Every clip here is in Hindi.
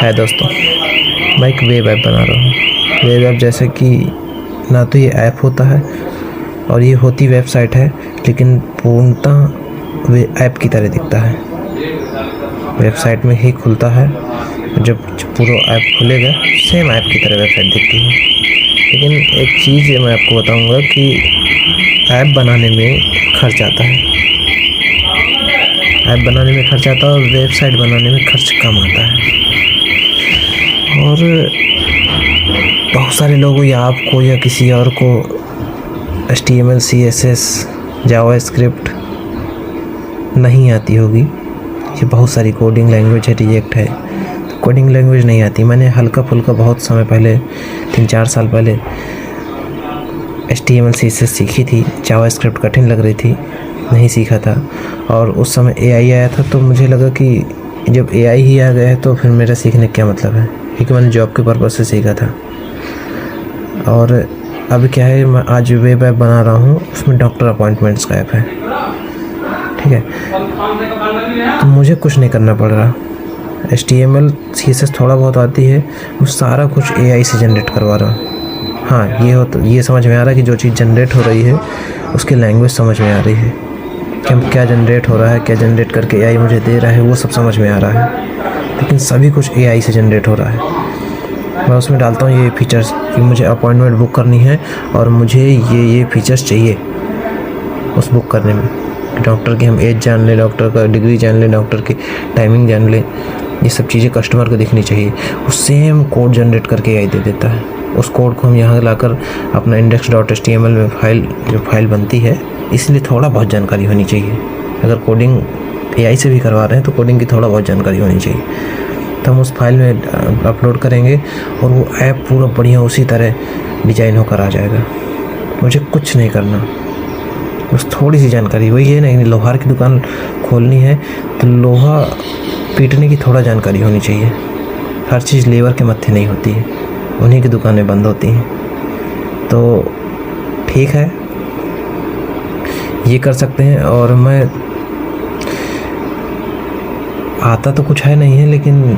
है दोस्तों, मैं एक वेब ऐप बना रहा हूँ। वेब ऐप जैसे कि ना तो ये ऐप होता है और ये होती वेबसाइट है, लेकिन पूर्णतः वे ऐप की तरह दिखता है। वेबसाइट में ही खुलता है, जब पूरा ऐप खुलेगा सेम ऐप की तरह वेबसाइट दिखती है। लेकिन एक चीज़ मैं आपको बताऊंगा कि ऐप बनाने में खर्च आता है। ऐप बनाने में खर्च आता है और वेबसाइट बनाने में खर्च कम आता है। और बहुत सारे लोगों या आपको या किसी और को HTML CSS जावास्क्रिप्ट नहीं आती होगी। ये बहुत सारी कोडिंग लैंग्वेज है, रिएक्ट है, तो कोडिंग लैंग्वेज नहीं आती। मैंने हल्का फुल्का बहुत समय पहले 3-4 साल पहले HTML CSS सीखी थी। जावास्क्रिप्ट कठिन लग रही थी, नहीं सीखा था। और उस समय AI आया था, तो मुझे लगा कि जब AI ही आ गया है तो फिर मेरा सीखने का क्या मतलब है, क्योंकि मैंने जॉब के पर्पज़ से सीखा था। और अभी क्या है, मैं आज वेब ऐप बना रहा हूँ, उसमें डॉक्टर अपॉइंटमेंट्स का ऐप है, ठीक है। तो मुझे कुछ नहीं करना पड़ रहा। HTML CSS थोड़ा बहुत आती है, वो सारा कुछ AI से जनरेट करवा रहा हूँ। हाँ, ये समझ में आ रहा है कि जो चीज़ जनरेट हो रही है उसकी लैंग्वेज समझ में आ रही है, कि क्या जनरेट हो रहा है, क्या जनरेट करके AI मुझे दे रहा है, वो सब समझ में आ रहा है। लेकिन सभी कुछ AI से जनरेट हो रहा है। मैं उसमें डालता हूँ ये फीचर्स कि मुझे अपॉइंटमेंट बुक करनी है और मुझे ये फीचर्स चाहिए उस बुक करने में। डॉक्टर की हम एज जान लें, डॉक्टर का डिग्री जान लें, डॉक्टर की टाइमिंग जान लें, ये सब चीज़ें कस्टमर को दिखनी चाहिए। वो सेम कोड जनरेट करके AI दे देता है। उस कोड को हम यहाँ लाकर अपना index.html में फाइल बनती है, इसलिए थोड़ा बहुत जानकारी होनी चाहिए। अगर कोडिंग AI से भी करवा रहे हैं तो कोडिंग की थोड़ा बहुत जानकारी होनी चाहिए। तो हम उस फाइल में अपलोड करेंगे और वो ऐप पूरा बढ़िया उसी तरह डिजाइन होकर आ जाएगा। मुझे कुछ नहीं करना, बस थोड़ी सी जानकारी। वही है ना, लोहार की दुकान खोलनी है तो लोहा पीटने की थोड़ा जानकारी होनी चाहिए। हर चीज़ लेबर के मत्थे नहीं होती है, उन्हीं की दुकानें बंद होती हैं। तो ठीक है, ये कर सकते हैं। और मैं आता तो कुछ है नहीं है, लेकिन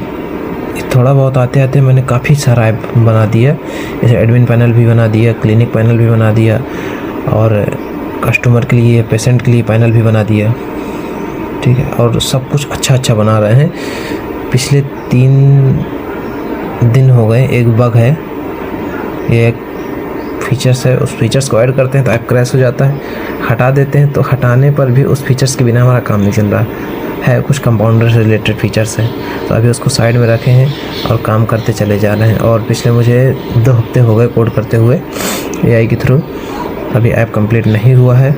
थोड़ा बहुत आते आते मैंने काफ़ी सारा ऐप बना दिया। जैसे एडमिन पैनल भी बना दिया, क्लिनिक पैनल भी बना दिया, और कस्टमर के लिए, पेशेंट के लिए पैनल भी बना दिया, ठीक है। और सब कुछ अच्छा बना रहे हैं। पिछले 3 दिन हो गए, एक बग है, ये एक फीचर्स है, उस फीचर्स को ऐड करते हैं तो ऐप क्रैश हो जाता है। हटा देते हैं तो हटाने पर भी उस फीचर्स के बिना हमारा काम नहीं चल रहा है। कुछ कंपाउंडर से रिलेटेड फीचर्स हैं, तो अभी उसको साइड में रखे हैं और काम करते चले जा रहे हैं। और पिछले मुझे 2 हफ्ते हो गए कोड करते हुए AI के थ्रू। अभी ऐप कंप्लीट नहीं हुआ है।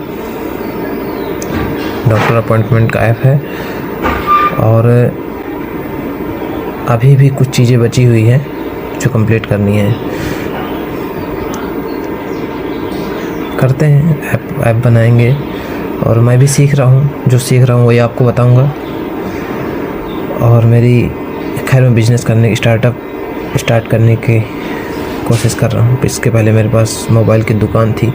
डॉक्टर अपॉइंटमेंट का ऐप है और अभी भी कुछ चीज़ें बची हुई हैं जो कंप्लीट करनी है। करते हैं, ऐप बनाएंगे। और मैं भी सीख रहा हूँ, जो सीख रहा हूँ वही आपको बताऊँगा। और मेरी खैर मैं बिज़नेस करने की स्टार्ट करने की कोशिश कर रहा हूँ। इसके पहले मेरे पास मोबाइल की दुकान थी,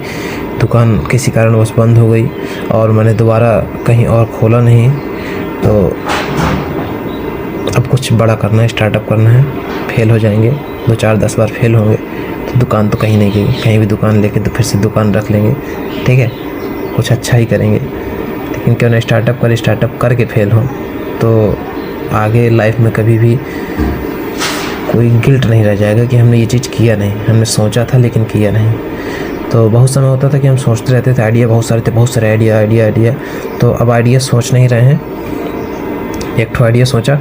दुकान किसी कारणवश बंद हो गई और मैंने दोबारा कहीं और खोला नहीं। तो अब कुछ बड़ा करना है, स्टार्टअप करना है। फेल हो जाएंगे, 2-4-10 बार फेल होंगे तो दुकान तो कहीं नहीं गई। कहीं भी दुकान लेके तो फिर से दुकान रख लेंगे, ठीक है, कुछ अच्छा ही करेंगे। लेकिन क्यों ना स्टार्टअप करके फेल हो तो आगे लाइफ में कभी भी कोई गिल्ट नहीं रह जाएगा कि हमने ये चीज़ किया नहीं, हमने सोचा था लेकिन किया नहीं। तो बहुत समय होता था कि हम सोचते रहते थे, आइडिया बहुत सारे आइडिया। तो अब आइडिया सोच नहीं रहे हैं। एक ठो आइडिया सोचा,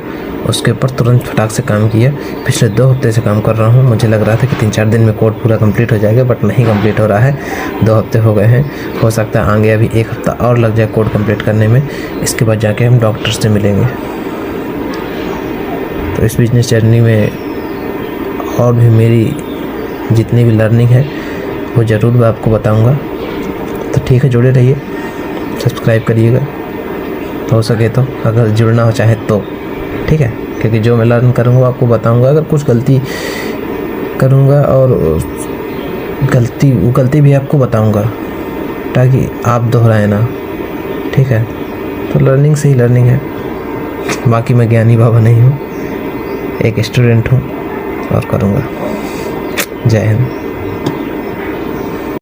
उसके ऊपर तुरंत फटाक से काम किया। पिछले 2 हफ्ते से काम कर रहा हूँ। मुझे लग रहा था कि 3-4 दिन में कोड पूरा कंप्लीट हो जाएगा, बट नहीं कंप्लीट हो रहा है। 2 हफ्ते हो गए हैं। हो सकता है आगे अभी 1 हफ्ता और लग जाए कोड कंप्लीट करने में। इसके बाद जाके हम डॉक्टर से मिलेंगे। तो इस बिजनेस जर्नी में और भी मेरी जितनी भी लर्निंग है वो ज़रूर मैं आपको बताऊँगा। तो ठीक है, जुड़े रहिए, सब्सक्राइब करिएगा हो सके तो, अगर जुड़ना हो चाहे तो, ठीक है। क्योंकि जो मैं लर्न करूँगा आपको बताऊँगा। अगर कुछ गलती करूँगा और गलती भी आपको बताऊँगा, ताकि आप दोहराए ना, ठीक है। तो लर्निंग से ही लर्निंग है, बाकी मैं ज्ञानी बाबा नहीं हूँ। एक स्टूडेंट हूँ और करूँगा। जय हिंद।